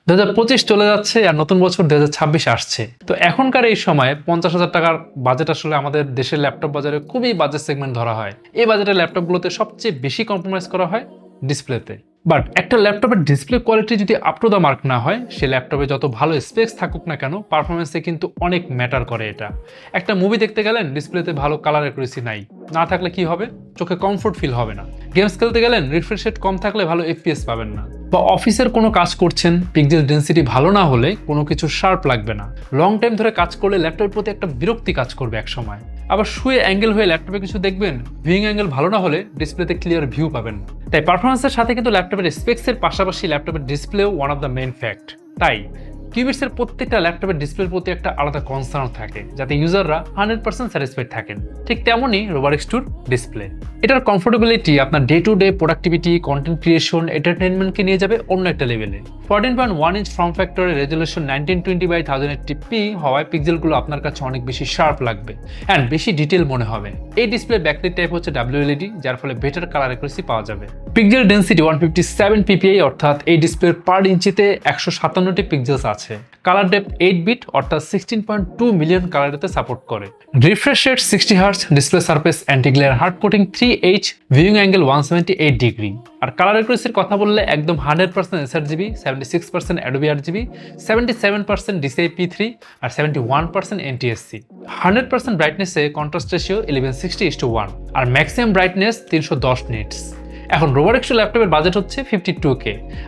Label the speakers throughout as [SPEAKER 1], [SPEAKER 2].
[SPEAKER 1] 2025 চলে যাচ্ছে আর নতুন বছর 2026 আসছে। তো এখনকার এই সময়ে 50,000 টাকার বাজেট আসলে আমাদের দেশের ল্যাপটপ বাজারে খুবই বাজেট সেগমেন্ট ধরা হয়। এই বাজেটের ল্যাপটপগুলোতে সবচেয়ে বেশি কম্প্রোমাইজ করা হয় ডিসপ্লেতে। বাট একটা ল্যাপটপের ডিসপ্লে কোয়ালিটি যদি আপ টু দ্য মার্ক না হয়, সে ল্যাপটপে যত ভালো স্পেক্স থাকুক না কেন, পারফরমেন্সে কিন্তু অনেক ম্যাটার করে এটা। একটা মুভি দেখতে গেলেন, ডিসপ্লেতে ভালো কালার অ্যাকুরেসি নাই, না থাকলে কি হবে? চোখে কমফোর্ট ফিল হবে না। গেমস খেলতে গেলেন, রিফ্রেশ রেট কম থাকলে ভালো এফপিএস পাবেন না। বা অফিসের কোনো কাজ করছেন, পিক্সেল ডেন্সিটি ভালো না হলে কোনো কিছু শার্প লাগবে না। লং টাইম ধরে কাজ করলে ল্যাপটপের প্রতি একটা বিরক্তি কাজ করবে এক সময়। আবার শুয়ে অ্যাঙ্গেল হয়ে ল্যাপটপে কিছু দেখবেন, ভিউইং অ্যাঙ্গেল ভালো না হলে ডিসপ্লেতে ক্লিয়ার ভিউ পাবেন না। তাই পারফরমেন্সের সাথে কিন্তু ল্যাপটপের স্পেক্সের পাশাপাশি ল্যাপটপের ডিসপ্লেও one of the main fact. তাই কিউবিটসের প্রত্যেকটা ল্যাপটপের ডিসপ্লের প্রতি একটা আলাদা কনসার্ন থাকে, যাতে ইউজাররা 100% স্যাটিসফাইড থাকেন। ঠিক তেমনই রোবোটিক্স 2 ডিসপ্লে। এটার কমফোর্টেবিলিটি আপনার day to day productivity, content creation, এন্টারটেনমেন্টকে নিয়ে যাবে অন্য একটা লেভেলে। 14.1 ইঞ্চ ফর্ম ফ্যাক্টরের রেজলিউশন 1920x1080p হওয়ায় পিক্সেলগুলো আপনার কাছে অনেক বেশি শার্প লাগবে অ্যান্ড বেশি ডিটেল মনে হবে। এই ডিসপ্লে ব্যাকলাইট টাইপ হচ্ছে WLED, যার ফলে বেটার কালার অ্যাকুরেসি পাওয়া যাবে। পিক্সেল ডেন্সিটি 157 ppi, অর্থাৎ এই ডিসপ্লের পার ইঞ্চিতে 157টি পিক্সেলস আছে। কালার ডেপথ 8 বিট, অর্থাৎ 16.2 মিলিয়ন কালারেতে সাপোর্ট করে। Refresh rate 60 hertz, display surface anti glare hard coating 3H, viewing angle 178 degree. আর কালার অ্যাকুরেসির কথা বললে একদম 100% sRGB, 76% Adobe RGB, 77% DCI P3 আর 71% NTSC। 100% ব্রাইটনেসে কন্ট্রাস্ট রেশিও 1160:1 আর ম্যাক্সিমাম ব্রাইটনেস 310 নিটস। এখন রোবোটিক্স ল্যাপটপের বাজেট হচ্ছে 52K,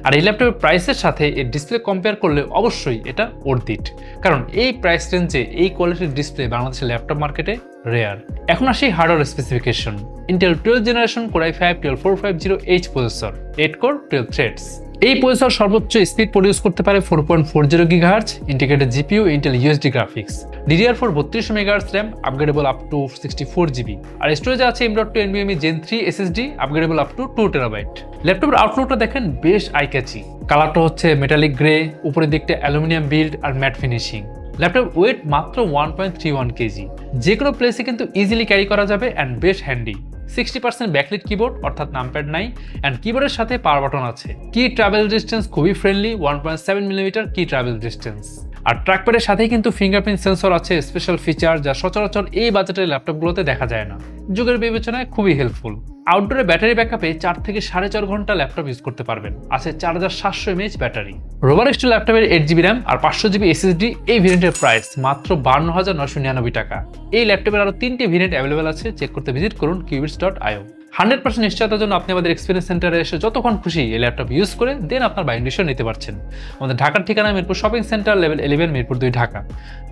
[SPEAKER 1] আর এই ল্যাপটপের প্রাইসের সাথে এর ডিসপ্লে কম্পেয়ার করলে অবশ্যই এটা ওর্থ ইট, কারণ এই প্রাইস রেঞ্জে এই কোয়ালিটির ডিসপ্লে বাংলাদেশের ল্যাপটপ মার্কেটে রেয়ার। এখন আসি hardware specification. Intel 12th generation Core i5-12450H processor, 8 core 12 threads. এই প্রসেসর সর্বোচ্চ স্পিড প্রডিউস করতে পারে 4.40 GHz, integrated GPU Intel UHD graphics, DDR4 32 MHz RAM, upgradeable up to 64 GB, আর স্টোরেজে আছে M.2 NVMe Gen 3 SSD, upgradeable up to 2 TB। ল্যাপটপের আউটলুকটা দেখেন বেশ eye catchy. কালারটা হচ্ছে মেটালিক গ্রে, উপরের দিকটা অ্যালুমিনিয়াম বিল্ড আর ম্যাট ফিনিশিং। ল্যাপটপ ওয়েট মাত্র 1.31 kg, যে কোনো প্লেসে কিন্তু ইজিলি ক্যারি করা যাবে অ্যান্ড বেশ হ্যান্ডি। 60% ব্যাকলিট কিবোর্ড, অর্থাৎ নামপ্যাড নাই, অ্যান্ড কিবোর্ডের সাথে পাওয়ার বাটন আছে। কি ট্রাভেল ডিস্টেন্স খুবই ফ্রেন্ডলি, 1.7 মিলিমিটার কি ট্রাভেল ডিস্টেন্স। আর ট্র্যাকপ্যাডের সাথেই কিন্তু ফিঙ্গারপ্রিন্ট সেন্সর আছে, স্পেশাল ফিচার যা সচরাচর এই বাজেটের ল্যাপটপগুলোতে দেখা যায় না। যুগের বিবেচনায় খুবই হেল্পফুল। আউটডোরে ব্যাটারি ব্যাকআপে 4 থেকে 4.5 ঘন্টা ল্যাপটপ ইউজ করতে পারবেন। আছে 4700 mAh ব্যাটারি। রোবোটিক্স 2 ল্যাপটপের 8GB RAM আর 500GB SSD এই ভেরিয়েন্টের প্রাইস মাত্র 52,999 টাকা। এই ল্যাপটপের আরো 3টি ভেরিয়েন্ট অ্যাভেলেবেল আছে, চেক করতে ভিজিট করুন qubits.io। 100% নিশ্চয়তার জন্য আপনি আমাদের এক্সপিরিয়েন্স সেন্টারে এসে যতক্ষণ খুশি এই ল্যাপটপ ইউজ করে দেন আপনার বাইং ডিসিশন নিতে পারছেন। আমাদের ঢাকার ঠিকানা Mirpur shopping centre, level 11, Mirpur 2, Dhaka.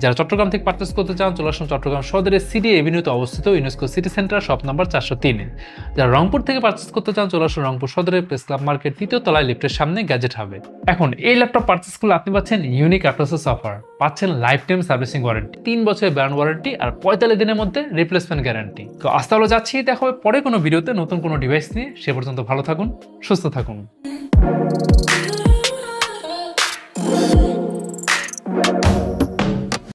[SPEAKER 1] যারা চট্টগ্রাম থেকে পারচেস করতে চান, চলে আসুন চট্টগ্রাম সদরের সিডি এভিনিউতে অবস্থিত UNESCO city centre, shop number 403-এ। যারা রংপুর থেকে পারচেস করতে চান, চলে আসুন রংপুর সদরের প্রেস ক্লাব মার্কেট 3য় তলায় লিফটের সামনে গ্যাজেট হাবে। এখন এই ল্যাপটপ পারচেস করলে আপনি পাচ্ছেন ইউনিক আফটারসেলস অফার, পাচ্ছেন লাইফ টাইম সার্ভিসিং ওয়ারেন্টি, 3 বছরের ব্র্যান্ড ওয়ারেন্টি আর 45 দিনের মধ্যে রিপ্লেসমেন্ট গ্যারান্টি। তো আজ তাহলে যাচ্ছি, দেখা হবে পরে কোনো ভিডিওতে নতুন কোনো ডিভাইস নিয়ে। সে পর্যন্ত ভালো থাকুন, সুস্থ থাকুন।